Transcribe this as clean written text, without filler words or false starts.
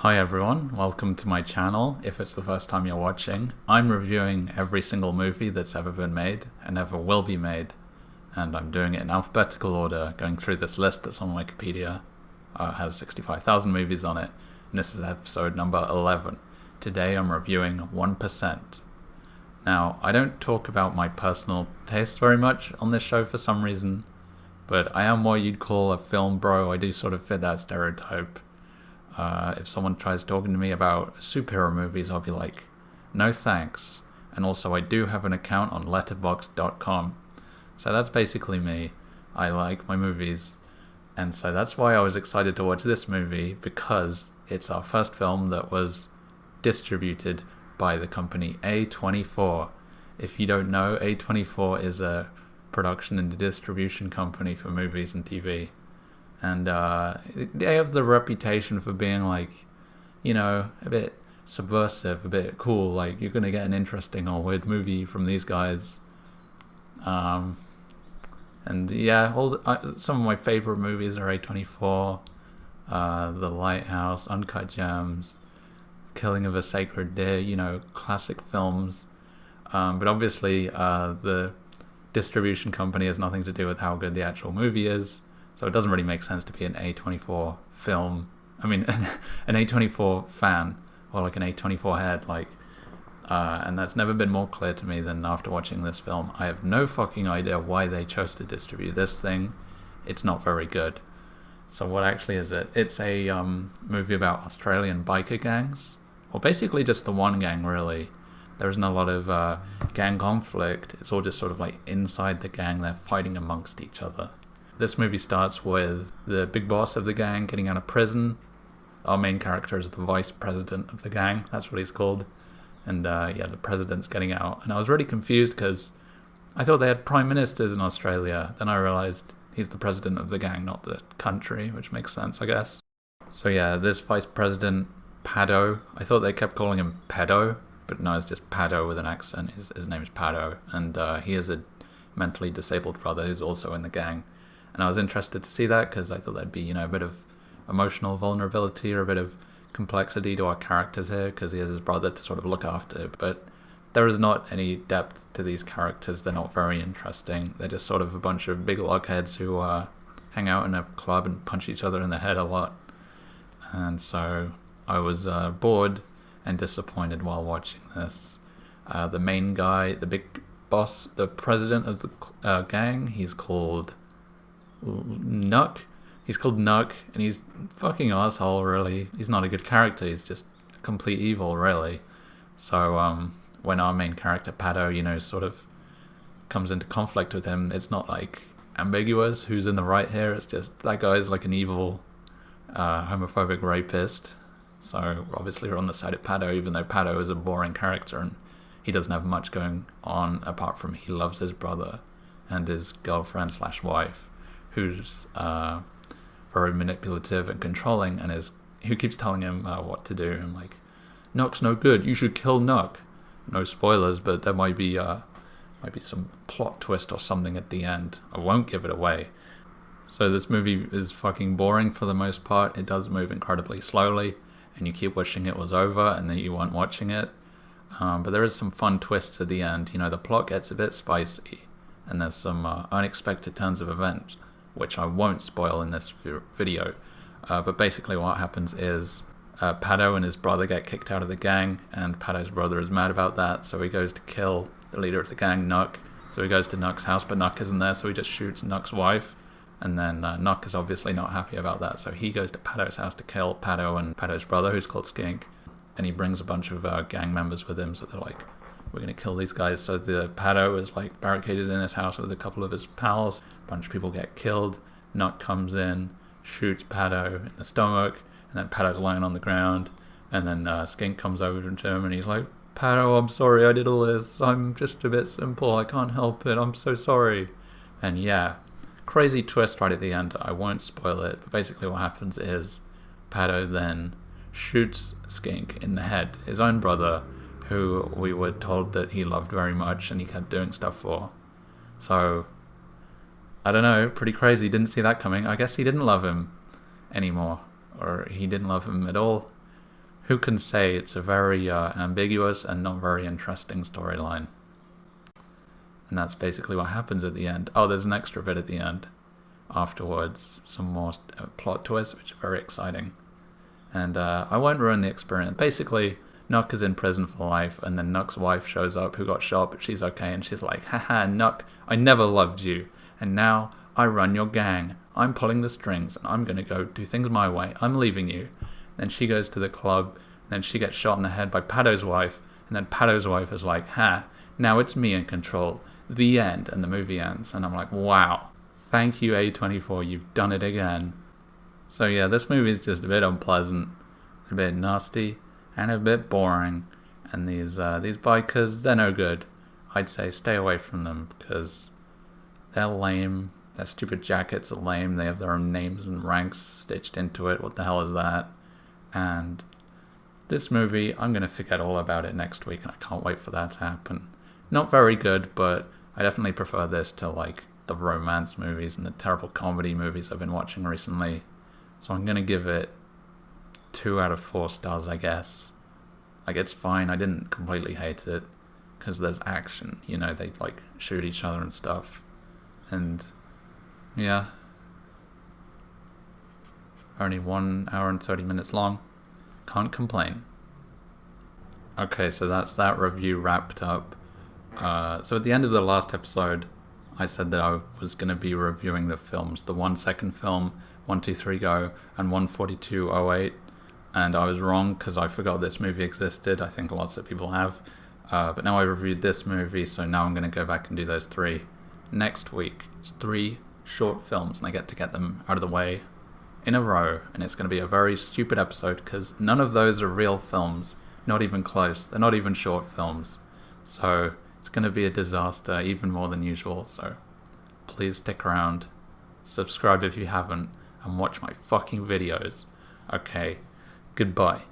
Hi everyone, welcome to my channel. If it's the first time you're watching, I'm reviewing every single movie that's ever been made and ever will be made, and I'm doing it in alphabetical order, going through this list that's on Wikipedia. It has 65,000 movies on it, and this is episode number 11. Today I'm reviewing 1%. Now, I don't talk about my personal taste very much on this show for some reason, but I am what you'd call a film bro. I do sort of fit that stereotype. If someone tries talking to me about superhero movies, I'll be like, no thanks. And also, I do have an account on letterboxd.com. So that's basically me. I like my movies. And so that's why I was excited to watch this movie, because it's our first film that was distributed by the company A24. If you don't know, A24 is a production and distribution company for movies and TV. And they have the reputation for being like, a bit subversive, a bit cool. Like, you're going to get an interesting or weird movie from these guys. And yeah, some of my favorite movies are A24, The Lighthouse, Uncut Gems, Killing of a Sacred Deer, classic films. But obviously, the distribution company has nothing to do with how good the actual movie is. So it doesn't really make sense to be an A24 film. I mean, an A24 fan, or like an A24 head, and that's never been more clear to me than after watching this film. I have no fucking idea why they chose to distribute this thing. It's not very good. So what actually is it? It's a movie about Australian biker gangs. Well, basically just the one gang, really. There isn't a lot of gang conflict. It's all just sort of like inside the gang. They're fighting amongst each other. This movie starts with the big boss of the gang getting out of prison. Our main character is the vice president of the gang. That's what he's called. And the president's getting out. And I was really confused because I thought they had prime ministers in Australia. Then I realized he's the president of the gang, not the country, which makes sense, I guess. So yeah, this vice president, Paddo. I thought they kept calling him Pedo, but no, it's just Paddo with an accent. His name is Paddo. And he has a mentally disabled brother who's also in the gang. And I was interested to see that because I thought there'd be, a bit of emotional vulnerability or a bit of complexity to our characters here because he has his brother to sort of look after. But there is not any depth to these characters. They're not very interesting. They're just sort of a bunch of big logheads who hang out in a club and punch each other in the head a lot. And so I was bored and disappointed while watching this. The main guy, the big boss, the president of the gang, he's called Nuck. He's called Nuck, and he's fucking asshole, really. He's not a good character, he's just complete evil, really. So, when our main character, Paddo, sort of comes into conflict with him, it's not, ambiguous who's in the right here. It's just, that guy's like an evil, homophobic rapist. So, obviously we're on the side of Paddo, even though Paddo is a boring character, and he doesn't have much going on apart from he loves his brother and his girlfriend/wife. Who's very manipulative and controlling, and who keeps telling him what to do. And Nuck's no good. You should kill Nuck. No spoilers, but there might be some plot twist or something at the end. I won't give it away. So this movie is fucking boring for the most part. It does move incredibly slowly, and you keep wishing it was over, and then you weren't watching it. But there is some fun twists at the end. The plot gets a bit spicy, and there's some unexpected turns of events, which I won't spoil in this video. But basically what happens is Paddo and his brother get kicked out of the gang, and Paddo's brother is mad about that, so he goes to kill the leader of the gang, Nuck. So he goes to Nuck's house, but Nuck isn't there, so he just shoots Nuck's wife. And then Nuck is obviously not happy about that, so he goes to Paddo's house to kill Paddo and Paddo's brother, who's called Skink. And he brings a bunch of gang members with him, so they're like, we're going to kill these guys. So the Paddo is barricaded in his house with a couple of his pals. A bunch of people get killed. Nuck comes in, shoots Paddo in the stomach, and then Paddo's lying on the ground. And then Skink comes over to him and he's like, Paddo, I'm sorry I did all this. I'm just a bit simple. I can't help it. I'm so sorry. And yeah, crazy twist right at the end. I won't spoil it. But basically what happens is Paddo then shoots Skink in the head, his own brother, who we were told that he loved very much and he kept doing stuff for. So, I don't know, pretty crazy, didn't see that coming. I guess he didn't love him anymore, or he didn't love him at all. who can say it's a very ambiguous and not very interesting storyline. And that's basically what happens at the end. Oh, there's an extra bit at the end afterwards, some more plot twists, which are very exciting. And I won't ruin the experience. Basically, Nook is in prison for life, and then Nook's wife shows up who got shot, but she's okay, and she's like, haha, Nook, I never loved you, and now I run your gang. I'm pulling the strings, and I'm gonna go do things my way. I'm leaving you. Then she goes to the club, and then she gets shot in the head by Pado's wife, and then Pado's wife is like, ha, now it's me in control. The end. And the movie ends, and I'm like, wow, thank you A24, you've done it again. So yeah, this movie is just a bit unpleasant, a bit nasty, and a bit boring. And these bikers, they're no good. I'd say stay away from them because they're lame. Their stupid jackets are lame. They have their own names and ranks stitched into it. What the hell is that? And this movie, I'm going to forget all about it next week, and I can't wait for that to happen. Not very good, but I definitely prefer this to like the romance movies and the terrible comedy movies I've been watching recently. So I'm going to give it 2 out of 4 stars, I guess. Like, it's fine. I didn't completely hate it because there's action. You know, they like shoot each other and stuff. And yeah, only 1 hour and 30 minutes long. Can't complain. Okay, so that's that review wrapped up. So at the end of the last episode, I said that I was going to be reviewing the films, the 1 second film, 123 Go, and 14208. And I was wrong because I forgot this movie existed. I think lots of people have. But now I reviewed this movie, so now I'm going to go back and do those 3 next week. It's 3 short films, and I get to get them out of the way in a row. And it's going to be a very stupid episode because none of those are real films. Not even close. They're not even short films. So it's going to be a disaster, even more than usual. So please stick around. Subscribe if you haven't. And watch my fucking videos. Okay. Goodbye.